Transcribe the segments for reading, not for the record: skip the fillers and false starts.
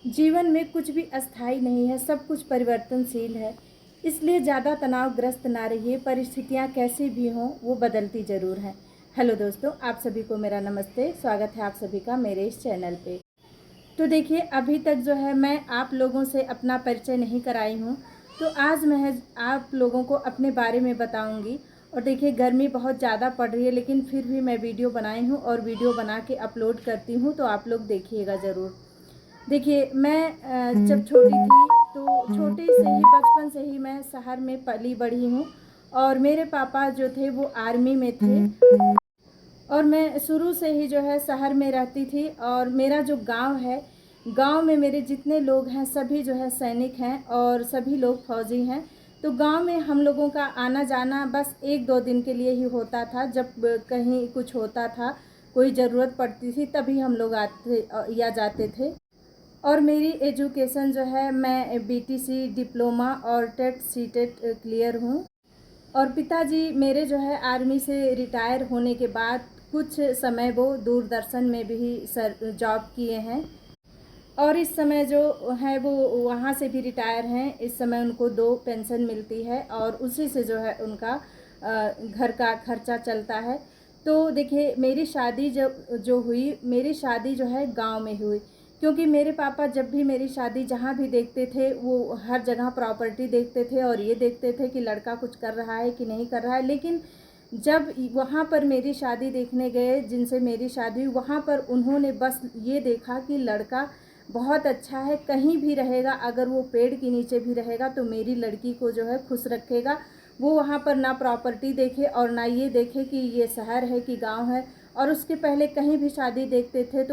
जीवन में कुछ भी अस्थायी नहीं है, सब कुछ परिवर्तनशील है। इसलिए ज़्यादा तनावग्रस्त ना रहिए, परिस्थितियाँ कैसी भी हों वो बदलती ज़रूर हैं। हेलो दोस्तों, आप सभी को मेरा नमस्ते। स्वागत है आप सभी का मेरे इस चैनल पे। तो देखिए, अभी तक जो है मैं आप लोगों से अपना परिचय नहीं कराई हूँ, तो आज मैं आप लोगों को अपने बारे में बताऊँगी। और देखिए, गर्मी बहुत ज़्यादा पड़ रही है, लेकिन फिर भी मैं वीडियो बनाई हूँ और वीडियो बना के अपलोड करती हूँ, तो आप लोग देखिएगा ज़रूर। देखिए, मैं जब छोटी थी तो छोटे से ही बचपन से ही मैं शहर में पली बढ़ी हूँ। और मेरे पापा जो थे वो आर्मी में थे, और मैं शुरू से ही जो है शहर में रहती थी। और मेरा जो गांव है, गांव में मेरे जितने लोग हैं सभी जो है सैनिक हैं और सभी लोग फौजी हैं। तो गांव में हम लोगों का आना जाना बस 1-2 दिन के लिए ही होता था। जब कहीं कुछ होता था, कोई ज़रूरत पड़ती थी, तभी हम लोग आते या जाते थे। और मेरी एजुकेशन जो है, मैं बीटीसी डिप्लोमा और टेट सीटेट क्लियर हूँ। और पिताजी मेरे जो है आर्मी से रिटायर होने के बाद कुछ समय वो दूरदर्शन में भी सर जॉब किए हैं। और इस समय जो है वो वहाँ से भी रिटायर हैं। इस समय उनको 2 पेंशन मिलती है और उसी से जो है उनका घर का खर्चा चलता है। तो देखिए, मेरी शादी जब जो हुई, मेरी शादी जो है गांव में हुई, क्योंकि मेरे पापा जब भी मेरी शादी जहाँ भी देखते थे वो हर जगह प्रॉपर्टी देखते थे और ये देखते थे कि लड़का कुछ कर रहा है कि नहीं कर रहा है। लेकिन जब वहाँ पर मेरी शादी देखने गए, जिनसे मेरी शादी हुई, वहाँ पर उन्होंने बस ये देखा कि लड़का बहुत अच्छा है, कहीं भी रहेगा, अगर वो पेड़ के नीचे भी रहेगा तो मेरी लड़की को जो है खुश रखेगा। वो वहाँ पर ना प्रॉपर्टी देखे और ना ये देखे कि ये शहर है कि गांव है। और उसके पहले कहीं भी शादी देखते थे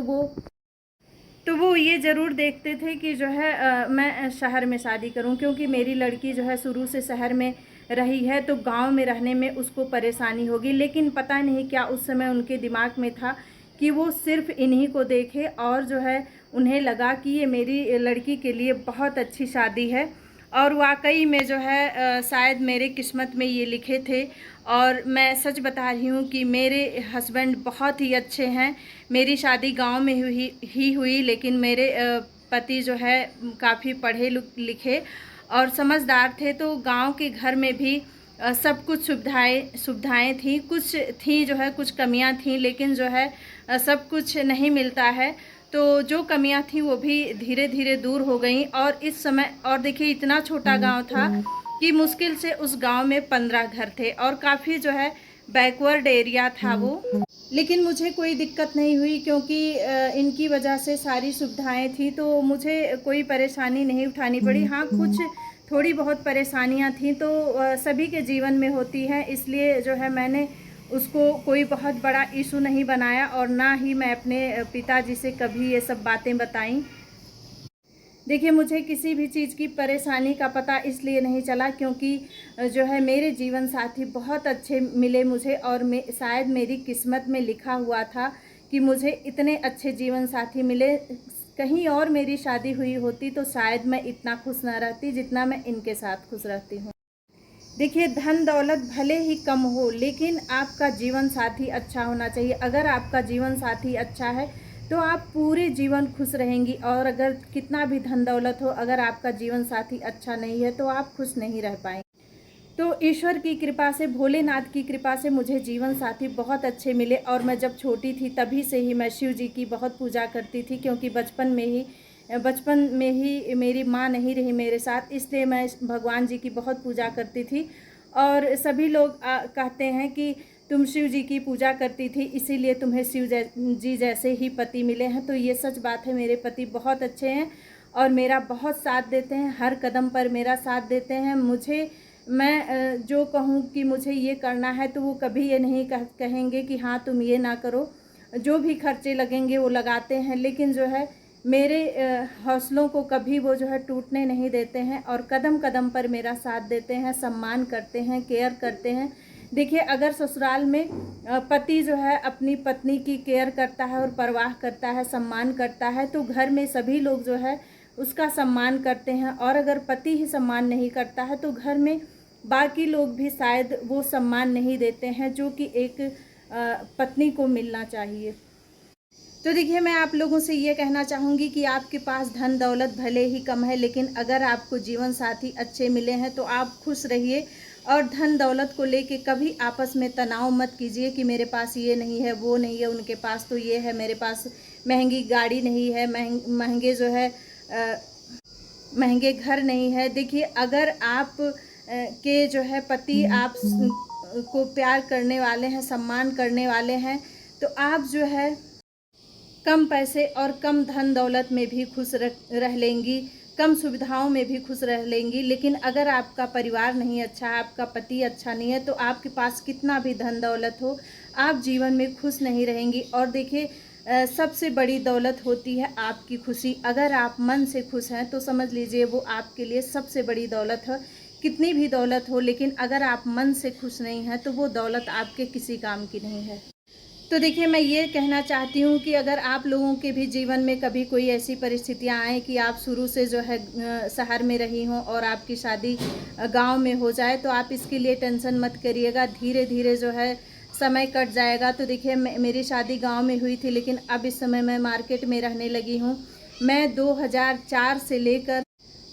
तो वो ये ज़रूर देखते थे कि जो है मैं शहर में शादी करूं, क्योंकि मेरी लड़की जो है शुरू से शहर में रही है, तो गांव में रहने में उसको परेशानी होगी। लेकिन पता नहीं क्या उस समय उनके दिमाग में था कि वो सिर्फ इन्हीं को देखे, और जो है उन्हें लगा कि ये मेरी लड़की के लिए बहुत अच्छी शादी है। और वाकई में जो है शायद मेरे किस्मत में ये लिखे थे। और मैं सच बता रही हूँ कि मेरे हस्बैंड बहुत ही अच्छे हैं। मेरी शादी गांव में हुई, लेकिन मेरे पति जो है काफ़ी पढ़े लिखे और समझदार थे। तो गांव के घर में भी सब कुछ सुविधाएं थी, कुछ थी जो है, कुछ कमियां थी, लेकिन जो है सब कुछ नहीं मिलता है। तो जो कमियां थी वो भी धीरे धीरे दूर हो गई। और इस समय, और देखिए, इतना छोटा गांव था कि मुश्किल से उस गांव में 15 घर थे और काफ़ी जो है बैकवर्ड एरिया था वो। लेकिन मुझे कोई दिक्कत नहीं हुई, क्योंकि इनकी वजह से सारी सुविधाएं थी, तो मुझे कोई परेशानी नहीं उठानी पड़ी। हाँ, कुछ थोड़ी बहुत परेशानियां थी, तो सभी के जीवन में होती हैं। इसलिए जो है मैंने उसको कोई बहुत बड़ा इशू नहीं बनाया, और ना ही मैं अपने पिताजी से कभी ये सब बातें बताई। देखिए, मुझे किसी भी चीज़ की परेशानी का पता इसलिए नहीं चला क्योंकि जो है मेरे जीवन साथी बहुत अच्छे मिले मुझे। और शायद मेरी किस्मत में लिखा हुआ था कि मुझे इतने अच्छे जीवन साथी मिले। कहीं और मेरी शादी हुई होती तो शायद मैं इतना खुश ना रहती जितना मैं इनके साथ खुश रहती हूँ। देखिए, धन दौलत भले ही कम हो, लेकिन आपका जीवन साथी अच्छा होना चाहिए। अगर आपका जीवन साथी अच्छा है तो आप पूरे जीवन खुश रहेंगी। और अगर कितना भी धन दौलत हो, अगर आपका जीवन साथी अच्छा नहीं है तो आप खुश नहीं रह पाएंगे। तो ईश्वर की कृपा से, भोलेनाथ की कृपा से मुझे जीवन साथी बहुत अच्छे मिले। और मैं जब छोटी थी तभी से ही मैं शिव जी की बहुत पूजा करती थी, क्योंकि बचपन में ही मेरी माँ नहीं रही मेरे साथ, इसलिए मैं भगवान जी की बहुत पूजा करती थी। और सभी लोग कहते हैं कि तुम शिव जी की पूजा करती थी, इसीलिए तुम्हें जी जैसे ही पति मिले हैं। तो ये सच बात है, मेरे पति बहुत अच्छे हैं और मेरा बहुत साथ देते हैं, हर कदम पर मेरा साथ देते हैं। मैं जो कहूँ कि मुझे ये करना है तो वो कभी ये नहीं कहेंगे कि हाँ तुम ये ना करो। जो भी खर्चे लगेंगे वो लगाते हैं, लेकिन जो है मेरे हौसलों को कभी वो जो है टूटने नहीं देते हैं, और कदम कदम पर मेरा साथ देते हैं, सम्मान करते हैं, केयर करते हैं। देखिए, अगर ससुराल में पति जो है अपनी पत्नी की केयर करता है और परवाह करता है, सम्मान करता है, तो घर में सभी लोग जो है उसका सम्मान करते हैं। और अगर पति ही सम्मान नहीं करता है तो घर में बाकी लोग भी शायद वो सम्मान नहीं देते हैं जो कि एक पत्नी को मिलना चाहिए। तो देखिए, मैं आप लोगों से ये कहना चाहूँगी कि आपके पास धन दौलत भले ही कम है, लेकिन अगर आपको जीवन साथी अच्छे मिले हैं तो आप खुश रहिए। और धन दौलत को लेके कभी आपस में तनाव मत कीजिए कि मेरे पास ये नहीं है, वो नहीं है, उनके पास तो ये है, मेरे पास महंगी गाड़ी नहीं है, महंगे जो है महंगे घर नहीं है। देखिए, अगर आप के जो है पति आप को प्यार करने वाले हैं, सम्मान करने वाले हैं, तो आप जो है कम पैसे और कम धन दौलत में भी खुश रह लेंगी, कम सुविधाओं में भी खुश रह लेंगी। लेकिन अगर आपका परिवार नहीं अच्छा है, आपका पति अच्छा नहीं है, तो आपके पास कितना भी धन दौलत हो, आप जीवन में खुश नहीं रहेंगी। और देखिए, सबसे बड़ी दौलत होती है आपकी खुशी। अगर आप मन से खुश हैं तो समझ लीजिए वो आपके लिए सबसे बड़ी दौलत है। कितनी भी दौलत हो, लेकिन अगर आप मन से खुश नहीं हैं तो वो दौलत आपके किसी काम की नहीं है। तो देखिए, मैं ये कहना चाहती हूँ कि अगर आप लोगों के भी जीवन में कभी कोई ऐसी परिस्थितियाँ आएँ कि आप शुरू से जो है शहर में रही हों और आपकी शादी गांव में हो जाए, तो आप इसके लिए टेंशन मत करिएगा। धीरे धीरे जो है समय कट जाएगा। तो देखिए, मेरी शादी गांव में हुई थी, लेकिन अब इस समय मैं मार्केट में रहने लगी हूँ। मैं 2004 से लेकर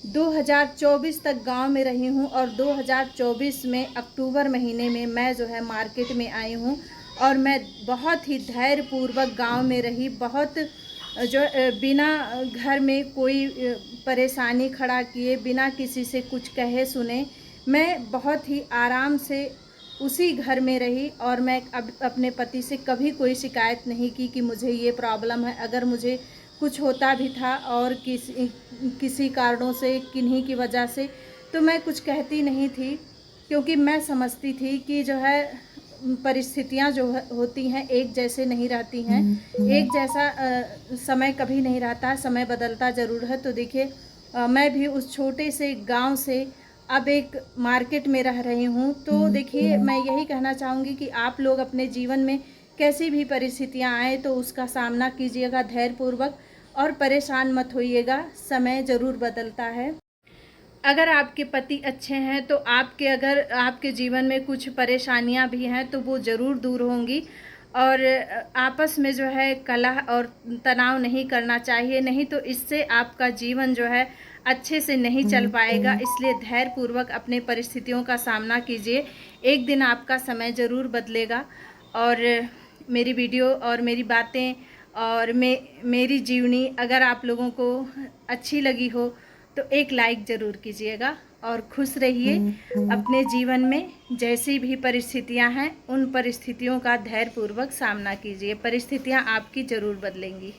2024 तक गांव में रही हूँ और 2024 में अक्टूबर महीने में मैं जो है मार्केट में आई हूँ। और मैं बहुत ही धैर्यपूर्वक गांव में रही, बहुत जो बिना घर में कोई परेशानी खड़ा किए, बिना किसी से कुछ कहे सुने, मैं बहुत ही आराम से उसी घर में रही। और मैं अब अपने पति से कभी कोई शिकायत नहीं की कि मुझे ये प्रॉब्लम है। अगर मुझे कुछ होता भी था और किसी कारणों से, किन्हीं की वजह से, तो मैं कुछ कहती नहीं थी, क्योंकि मैं समझती थी कि जो है परिस्थितियाँ जो होती हैं एक जैसे नहीं रहती हैं। एक जैसा समय कभी नहीं रहता, समय बदलता ज़रूर है। तो देखिए, मैं भी उस छोटे से गांव से अब एक मार्केट में रह रही हूँ। तो देखिए, मैं यही कहना चाहूँगी कि आप लोग अपने जीवन में कैसी भी परिस्थितियाँ आए तो उसका सामना कीजिएगा धैर्यपूर्वक, और परेशान मत होइएगा। समय ज़रूर बदलता है। अगर आपके पति अच्छे हैं तो अगर आपके जीवन में कुछ परेशानियां भी हैं तो वो ज़रूर दूर होंगी। और आपस में जो है कलह और तनाव नहीं करना चाहिए, नहीं तो इससे आपका जीवन जो है अच्छे से नहीं चल पाएगा। इसलिए धैर्यपूर्वक अपने परिस्थितियों का सामना कीजिए। एक दिन आपका समय ज़रूर बदलेगा। और मेरी वीडियो और मेरी बातें और मेरी जीवनी अगर आप लोगों को अच्छी लगी हो तो एक लाइक ज़रूर कीजिएगा। और खुश रहिए अपने जीवन में। जैसी भी परिस्थितियां हैं उन परिस्थितियों का धैर्यपूर्वक सामना कीजिए। परिस्थितियां आपकी ज़रूर बदलेंगी।